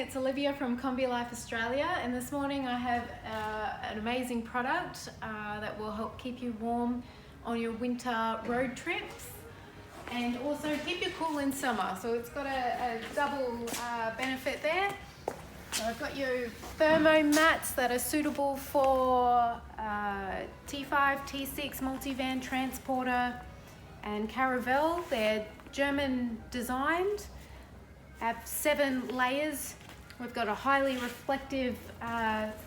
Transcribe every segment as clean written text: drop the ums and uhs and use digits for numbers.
it's Olivia from Combi Life Australia, and this morning I have an amazing product that will help keep you warm on your winter road trips and also keep you cool in summer. So it's got a double benefit there. So I've got your Thermomats that are suitable for T5, T6, Multivan, Transporter and Caravelle. They're German designed, have 7 layers. We've got a highly reflective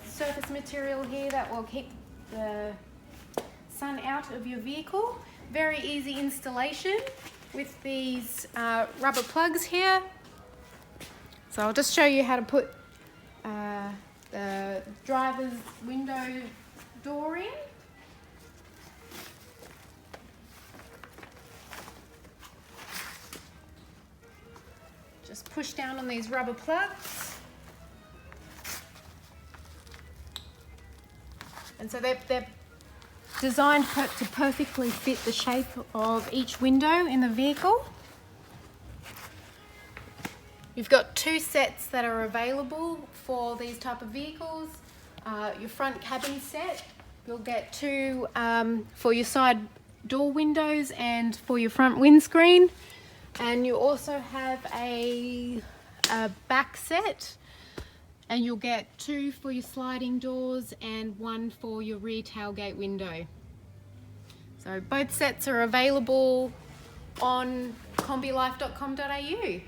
surface material here that will keep the sun out of your vehicle. Very easy installation with these rubber plugs here. So I'll just show you how to put the driver's window door in. Just push down on these rubber plugs. And so they're designed to perfectly fit the shape of each window in the vehicle. You've got 2 sets that are available for these type of vehicles. Your front cabin set, you'll get 2 for your side door windows and for your front windscreen. And you also have a back set, and you'll get 2 for your sliding doors and 1 for your rear tailgate window. So both sets are available on combilife.com.au.